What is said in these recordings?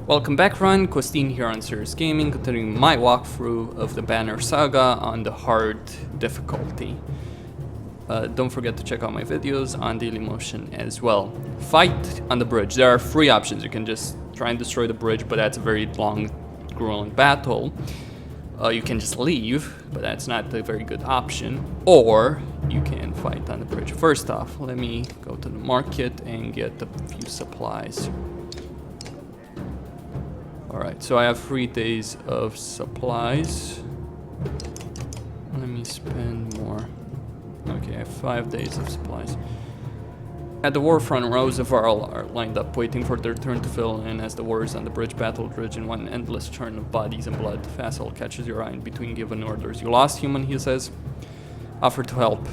Welcome back, Run. Costin here on Serious Gaming, continuing my walkthrough of the Banner Saga on the hard difficulty. Don't forget to check out my videos on Dailymotion as well. Fight on the bridge. There are three options. You can just try and destroy the bridge, but that's a very long, grueling battle. You can just leave, but that's not a very good option. Or you can fight on the bridge. First off, let me go to the market and get a few supplies. Alright, so I have 3 days of supplies. Let me spend more. Okay, I have 5 days of supplies. At the warfront, rows of Varl are lined up, waiting for their turn to fill in as the warriors on the bridge battle Dredge in one endless churn of bodies and blood. Vassal catches your eye in between given orders. You lost, human, he says. Offer to help.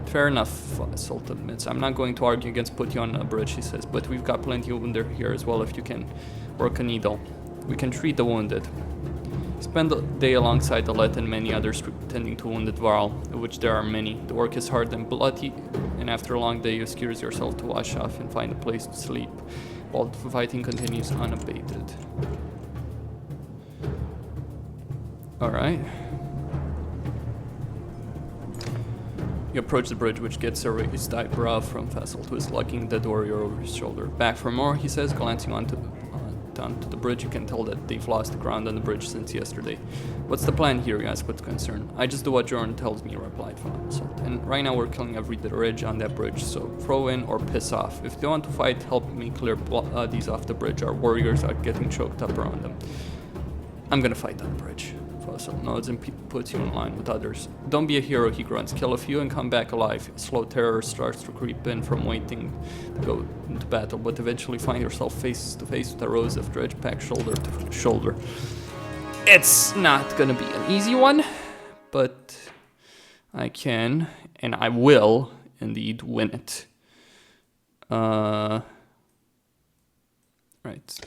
Fair enough, Vassal admits. I'm not going to argue against put you on a bridge, he says, but we've got plenty of wounded here as well if you can work a needle. We can treat the wounded. Spend the day alongside the Let and many others tending to wounded Varl, of which there are many. The work is hard and bloody, and after a long day you excuse yourself to wash off and find a place to sleep, while the fighting continues unabated. Alright. You approach the bridge, which gets a raised eyebrow from Vassal to his lugging the warrior over his shoulder. Back for more, he says, glancing onto the bridge. You can tell that they've lost the ground on the bridge since yesterday. What's the plan here, you ask with concern. I just do what Jordan tells me, replied Vassal. And right now we're killing every Dredge on that bridge, so throw in or piss off. If they want to fight, help me clear these off the bridge. Our warriors are getting choked up around them. I'm gonna fight on the bridge. Vassal nods and puts you in line with others. Don't be a hero, he grunts. Kill a few and come back alive. Slow terror starts to creep in from waiting to go into battle, but eventually find yourself face to face with the rows of Dredge packed shoulder to shoulder. It's not gonna be an easy one, but I can, and I will, indeed win it. Right,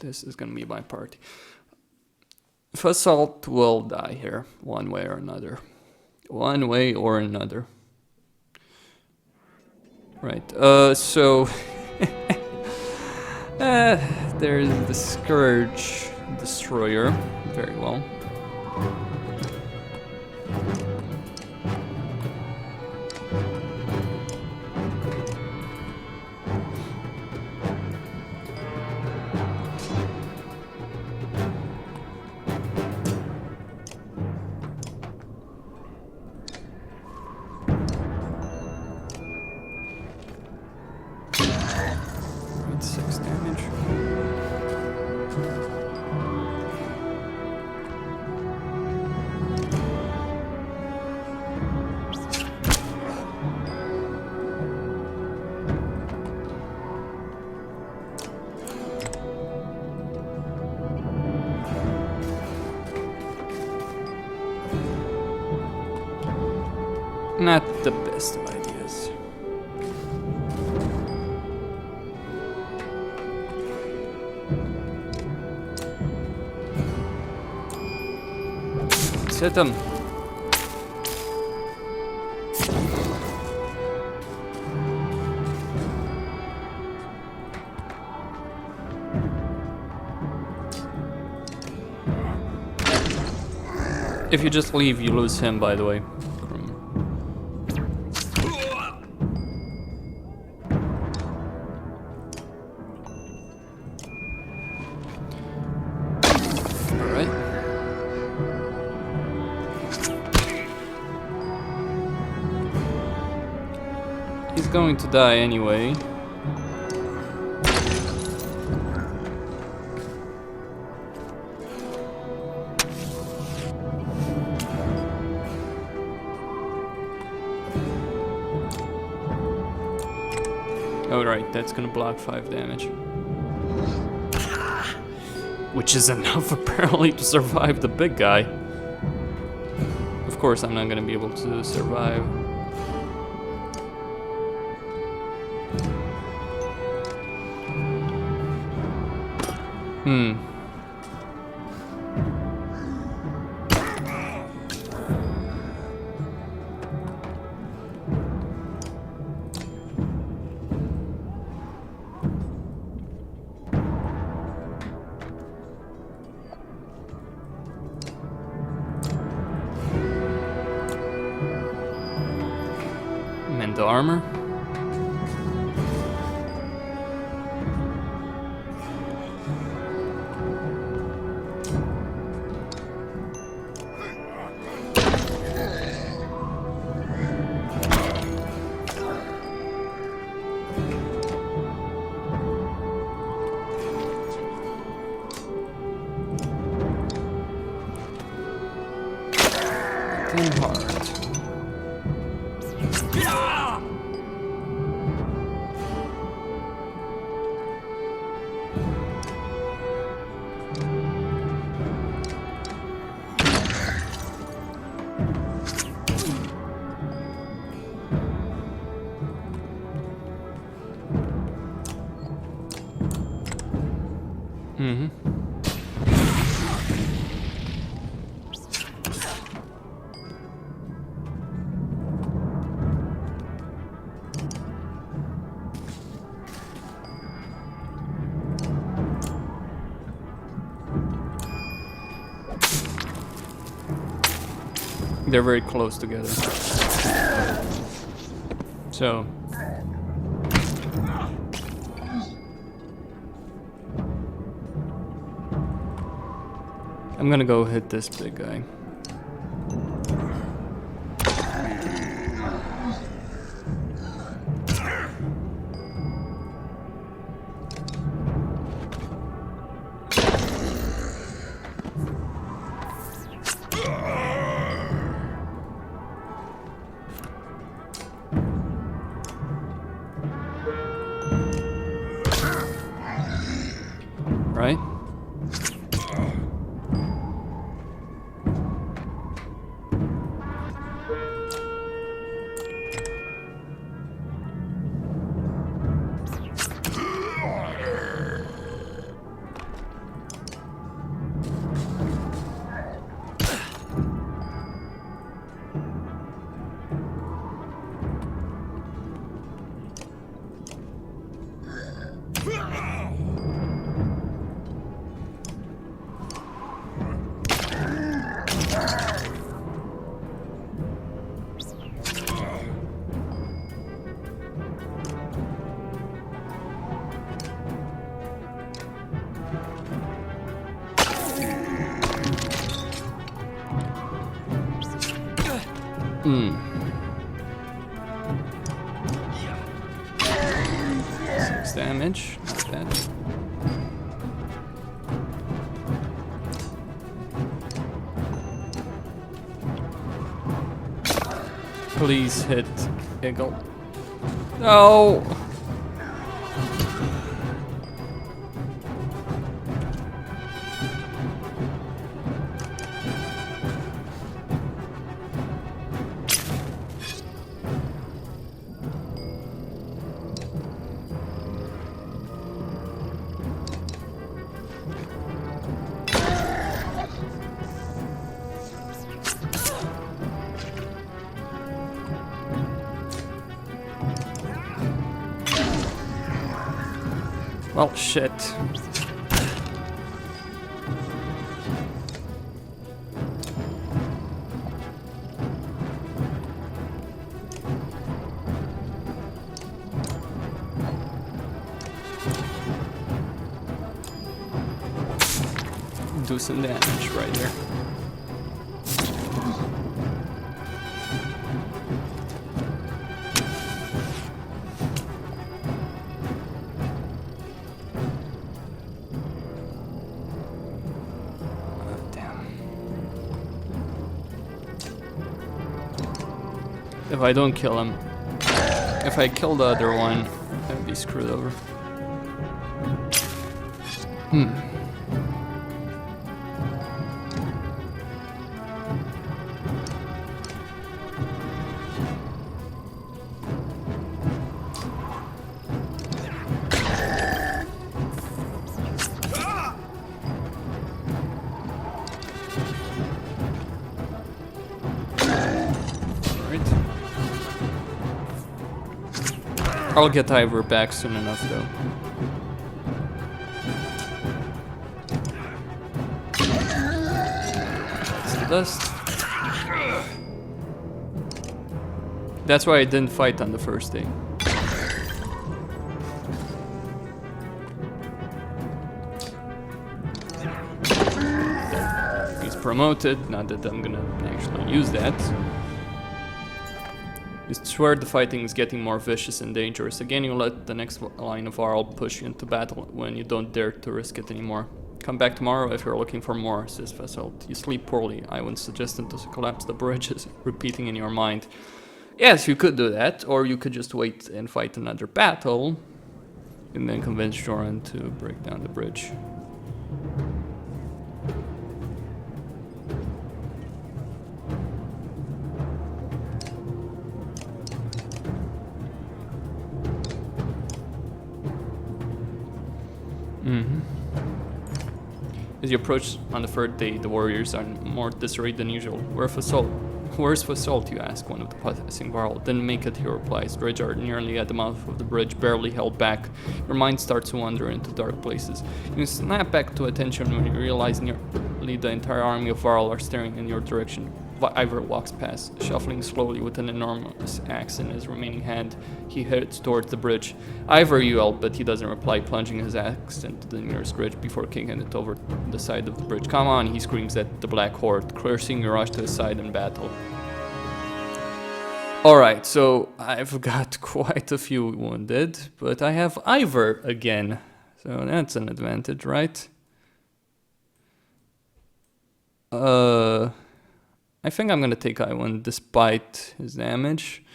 this is gonna be my party. Vassal will die here, one way or another. One way or another. Right, so... there's the Scourge Destroyer. Very well. Not the best of ideas. Let's hit him. If you just leave, you lose him, by the way. He's going to die anyway. Alright, that's gonna block 5 damage. Which is enough apparently to survive the big guy. Of course I'm not gonna be able to survive. the armor. They're very close together. So I'm gonna go hit this big guy. Right? Hmm. 6 damage, not bad. Please hit Eagle. No! Well, shit. Do some damage right there. If I don't kill him, if I kill the other one, I'd be screwed over. I'll get Ivor back soon enough, though. That's the dust. That's why I didn't fight on the first day. He's promoted, not that I'm gonna actually use that. You swear the fighting is getting more vicious and dangerous. Again, you let the next line of Varl push you into battle when you don't dare to risk it anymore. Come back tomorrow if you're looking for more, says Fasalt. You sleep poorly. I would suggest to collapse the bridges, repeating in your mind. Yes, you could do that, or you could just wait and fight another battle, and then convince Joran to break down the bridge. As you approach on the third day, the warriors are in more disarray than usual. Where's Fasalt, you ask one of the passing Varl. Didn't make it, he replies. Dredge are nearly at the mouth of the bridge, barely held back. Your mind starts to wander into dark places. You snap back to attention when you realize nearly the entire army of Varl are staring in your direction. Ivor walks past, shuffling slowly with an enormous axe in his remaining hand. He heads towards the bridge. Ivor, you yell, but he doesn't reply, plunging his axe into the nearest bridge before kicking it over the side of the bridge. Come on, he screams at the Black Horde, cursing you rush to his side in battle. Alright, so I've got quite a few wounded, but I have Ivor again. So that's an advantage, right? I think I'm gonna take Iwan despite his damage.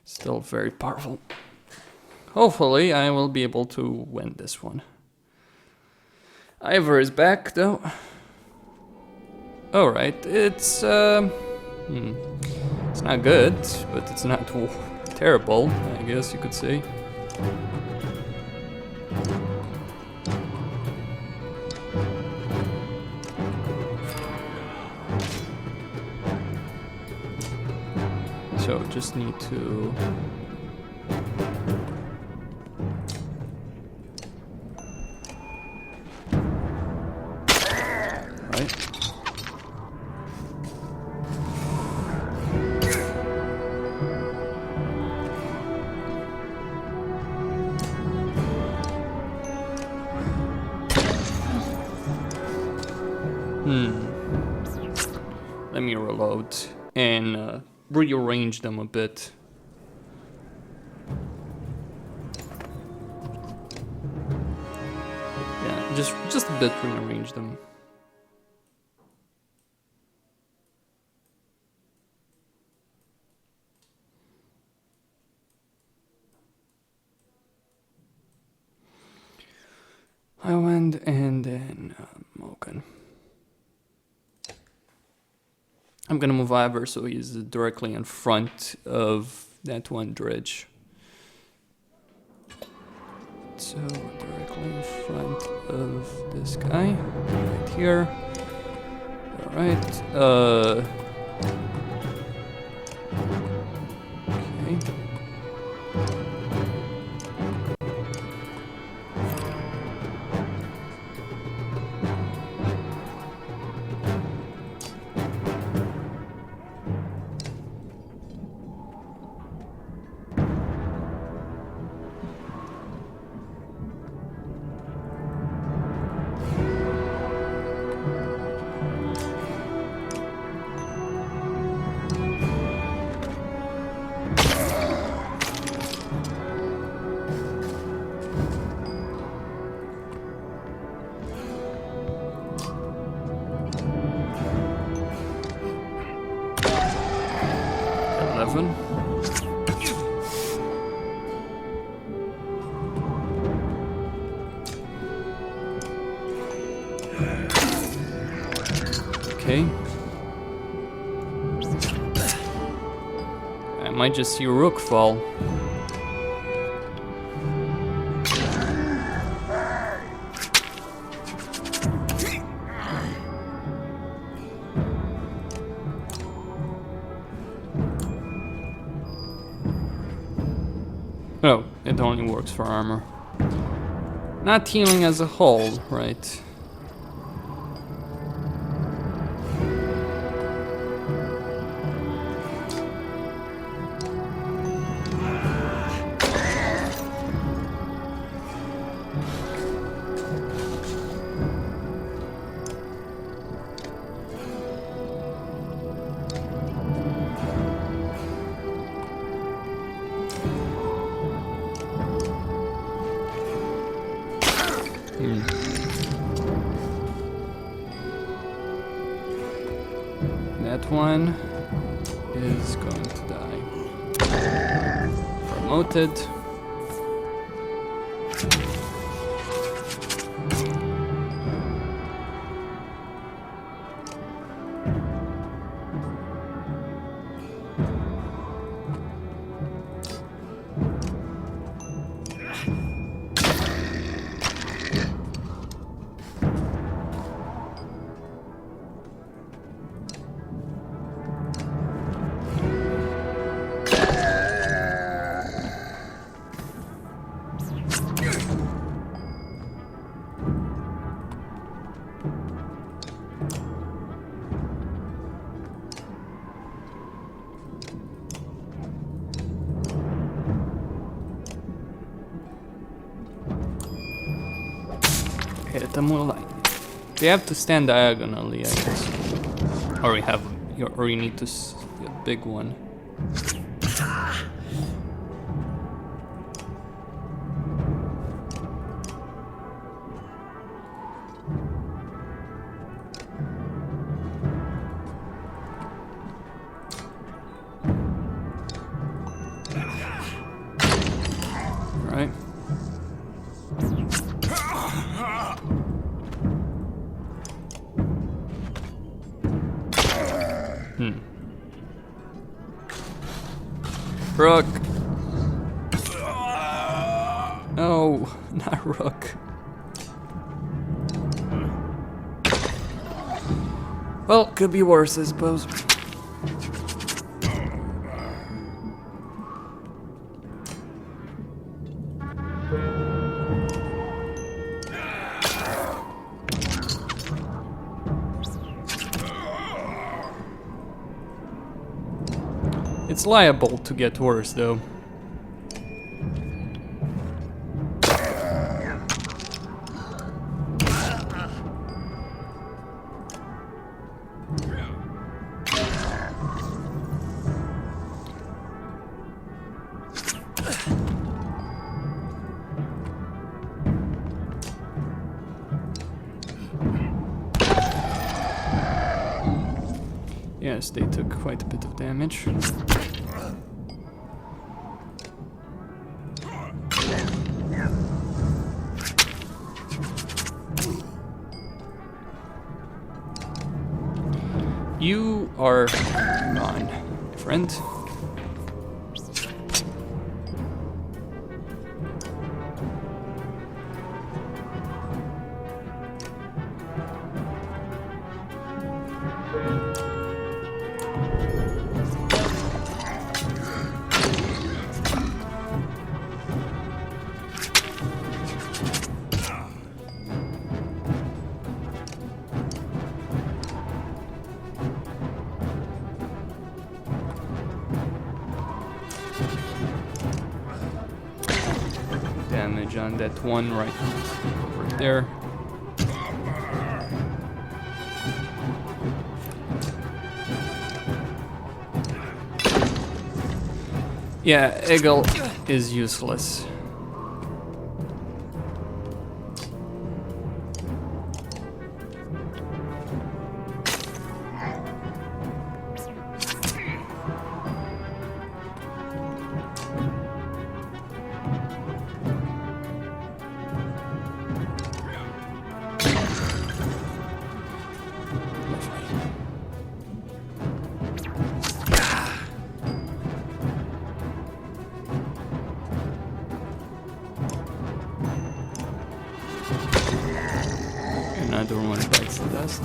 Still very powerful. Hopefully I will be able to win this one. Ivor is back though. Alright, it's not good, but it's not terrible, I guess you could say. So just need to let me reload and rearrange them a bit. Yeah, just a bit rearrange them. I went and then Moken. I'm gonna move Ivor so he's directly in front of that one Dredge. So directly in front of this guy, right here. Alright, okay. Okay. I might just see Rook fall. Oh, it only works for armor. Not healing as a whole, right? That one is going to die. Promoted. Hit the moonlight. They have to stand diagonally, I guess. Or you need to see a big one. Right. Rook. No, not Rook. Well, could be worse, I suppose. It's liable to get worse, though. Yes, they took quite a bit of damage. You are gone, friend. Damage on that one right over there. Yeah, Eagle is useless. Another one bites the dust.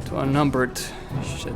To outnumbered. Shit.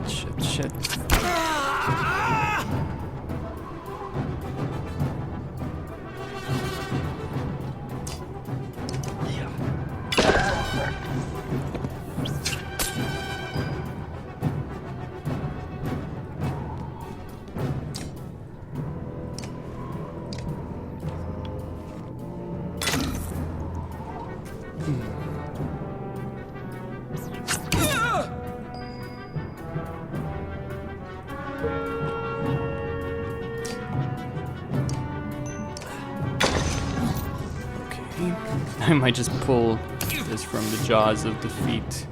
I might just pull this from the jaws of defeat.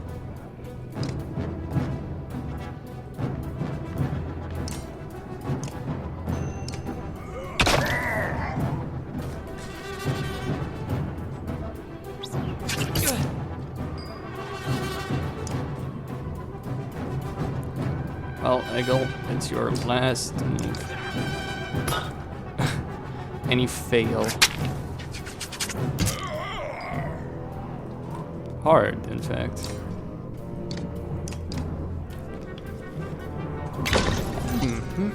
Well, Eggle, it's your last move. And you fail. Hard, in fact. Mm-hmm.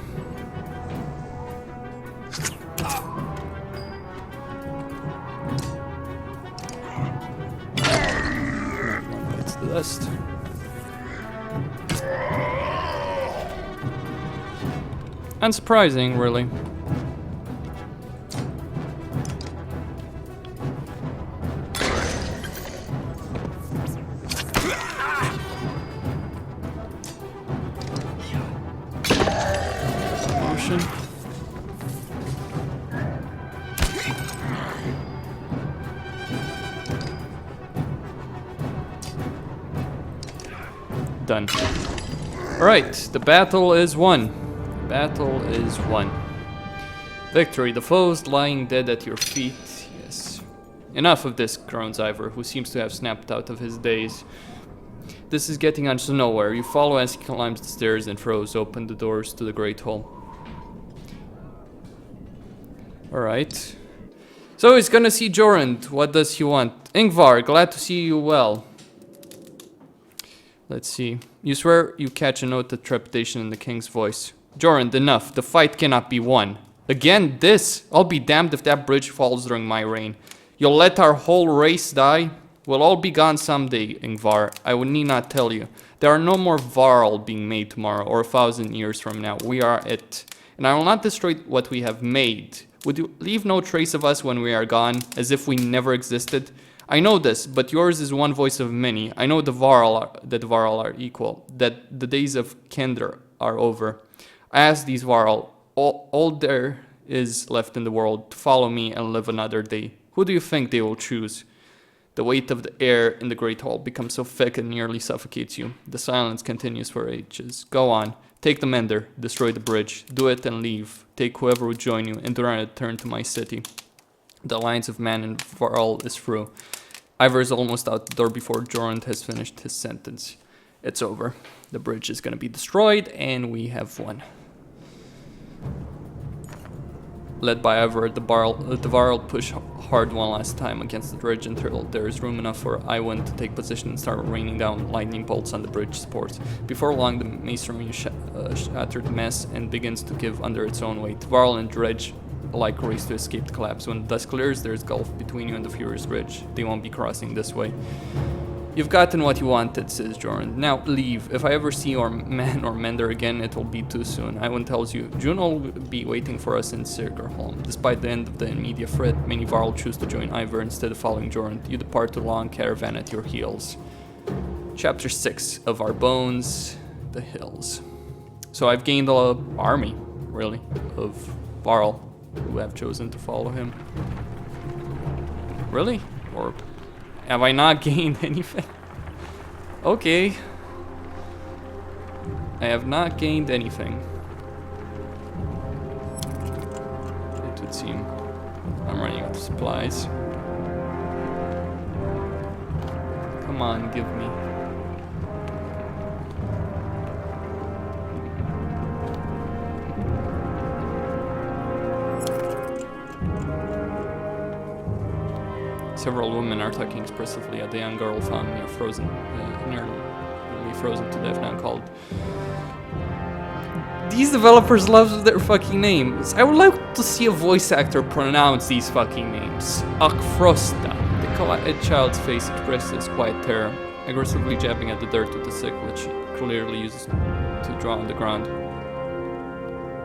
One bites the dust. Unsurprising, really. Done. Alright, the battle is won. The battle is won. Victory. The foes lying dead at your feet. Yes. Enough of this, groans Ivor, who seems to have snapped out of his daze. This is getting on to nowhere. You follow as he climbs the stairs and throws open the doors to the Great Hall. Alright. So he's gonna see Jorund. What does he want? Ingvar, glad to see you well. Let's see. You swear you catch a note of trepidation in the king's voice. Jorund, enough. The fight cannot be won. Again, this? I'll be damned if that bridge falls during my reign. You'll let our whole race die? We'll all be gone someday, Ingvar. I would need not tell you. There are no more Varl being made tomorrow or 1,000 years from now. We are it. And I will not destroy what we have made. Would you leave no trace of us when we are gone, as if we never existed? I know this, but yours is one voice of many. I know that Varl are equal, that the days of Kender are over. I ask these Varl, all there is left in the world, to follow me and live another day. Who do you think they will choose? The weight of the air in the Great Hall becomes so thick it nearly suffocates you. The silence continues for ages. Go on. Take the mender. Destroy the bridge. Do it and leave. Take whoever would join you and do not return to my city. The alliance of man and Varl is through. Ivor is almost out the door before Jorund has finished his sentence. It's over. The bridge is going to be destroyed and we have won. Led by Ivor, the Varl push hard one last time against the Dredge until there is room enough for Iwan to take position and start raining down lightning bolts on the bridge supports. Before long, the masonry shattered mess and begins to give under its own weight. Varl and Dredge alike race to escape the collapse. When the dust clears, there is gulf between you and the furious Dredge. They won't be crossing this way. You've gotten what you wanted, says Jorund. Now leave. If I ever see your man or mender again, it will be too soon. Iwan tells you, Juno will be waiting for us in Sirgarholm. Despite the end of the immediate threat, many Varl choose to join Ivor instead of following Jorund. You depart to a long caravan at your heels. Chapter 6 of Our Bones, the Hills. So I've gained an army, really, of Varl who have chosen to follow him. Really? Or have I not gained anything? Okay. I have not gained anything. It would seem I'm running out of supplies. Come on, give me. Several women are talking expressively at the young girl found nearly frozen to death now called These developers love their fucking names. I would like to see a voice actor pronounce these fucking names. Akfrosta. The child's face expresses quiet terror, aggressively jabbing at the dirt with the stick, which she clearly uses to draw on the ground.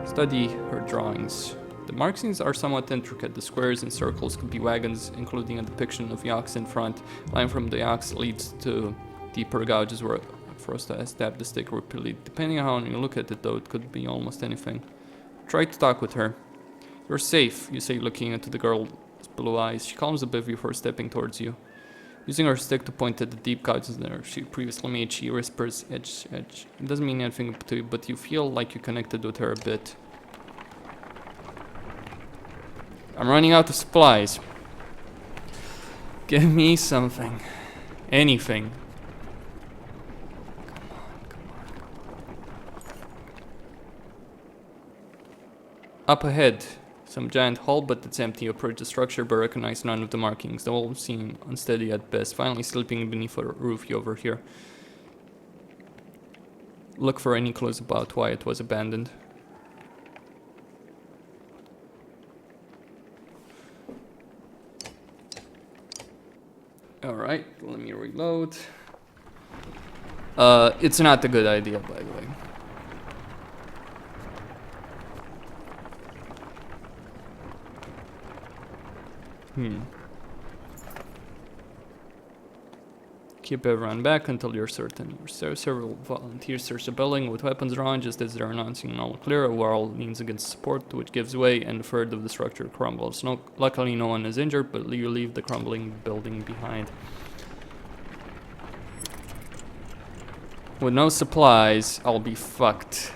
Study her drawings. The markings are somewhat intricate. The squares and circles could be wagons, including a depiction of yaks in front. Line from the yaks leads to deeper gouges where Frosta has stabbed the stick repeatedly. Depending on how you look at it, though, it could be almost anything. Try to talk with her. You're safe, you say, looking into the girl's blue eyes. She calms a bit before stepping towards you. Using her stick to point at the deep gouges there she previously made, she whispers, edge, edge. It doesn't mean anything to you, but you feel like you connected with her a bit. I'm running out of supplies. Give me something. Anything. Up ahead, some giant hall, but it's empty. You approach the structure but recognize none of the markings. The wall seem unsteady at best. Finally sleeping beneath a roof you overhear. Look for any clues about why it was abandoned. Alright, let me reload. It's not a good idea, by the way. Keep everyone back until you're certain. Several volunteers search the building with weapons drawn just as they're announcing all clear. A Varl leans against support, which gives way, and a third of the structure crumbles. Luckily, no one is injured, but you leave the crumbling building behind. With no supplies, I'll be fucked.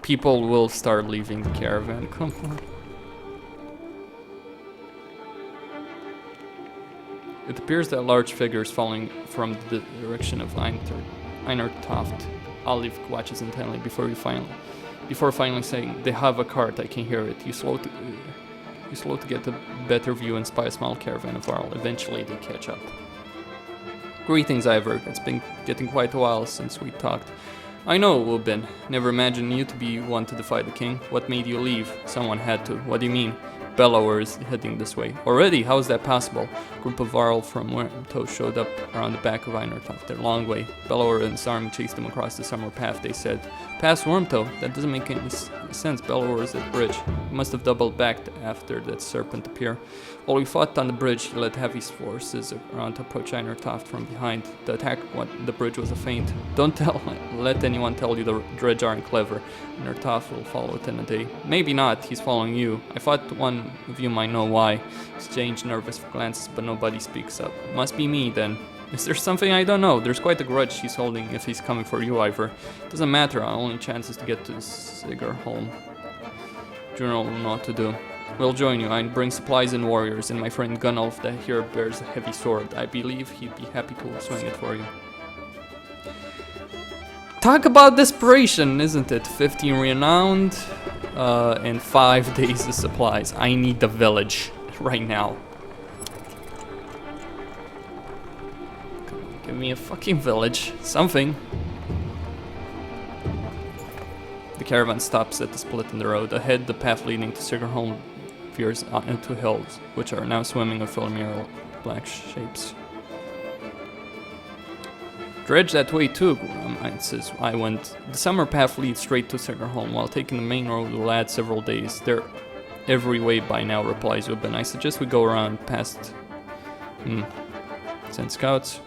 People will start leaving the caravan. Come on. It appears that large figures falling from the direction of Einartoft. Olive watches intently before finally saying, "They have a cart, I can hear it." You slow to get a better view and spy a small caravan of Varl. Eventually they catch up. Greetings, Ivor. It's been getting quite a while since we talked. I know, Ubin. Never imagined you to be one to defy the king. What made you leave? Someone had to. What do you mean? Bellower is heading this way. Already? How is that possible? A group of Varl from Wormtoe showed up around the back of Einartoft. They're a long way. Bellower and his army chased them across the summer path, they said. Past Wormtoe? That doesn't make any sense. Bellower is at bridge. He must have doubled back after that serpent appeared. While we fought on the bridge, he led heavy forces around to approach Einartoft from behind. The attack on the bridge was a feint. Don't let anyone tell you the Dredge aren't clever. Einartoft will follow within a day. Maybe not, he's following you. I thought one of you might know why. Exchange nervous glances, but nobody speaks up. Must be me, then. Is there something I don't know? There's quite a grudge he's holding if he's coming for you, Ivor. Doesn't matter, our only chance is to get to Sigarholm. General will know what to do. We'll join you. I bring supplies and warriors, and my friend Gunnulf that here bears a heavy sword. I believe he'd be happy to swing it for you. Talk about desperation, isn't it? 15 renowned, and 5 days of supplies. I need the village right now. Come on, give me a fucking village. Something. The caravan stops at the split in the road. Ahead, the path leading to Sigarholm veers into hills, which are now swimming with ephemeral black shapes. Dredge that way too, Grumman says. I went. The summer path leads straight to Sigarholm, while taking the main road will add several days. They're every way by now, replies Ubin. I suggest we go around past... Send scouts.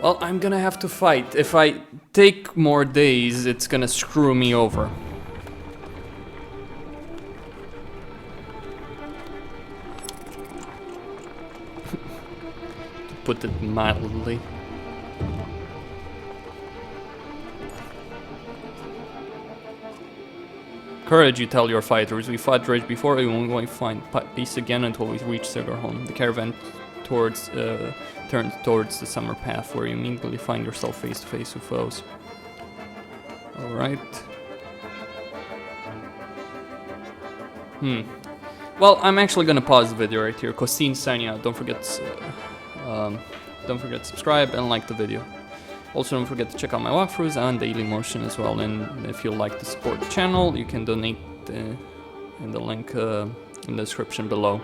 Well, I'm gonna have to fight. If I take more days, it's gonna screw me over. To put it mildly. Courage, you tell your fighters. We fought Dredge before, we won't going to find peace again until we reach Sigarholm. The caravan turns towards the summer path, where you immediately find yourself face to face with foes. Alright. Well, I'm actually gonna pause the video right here. Costin signing out. Don't don't forget to subscribe and like the video. Also, don't forget to check out my walkthroughs and daily motion as well. And if you'd like to support the channel, you can donate in the link in the description below.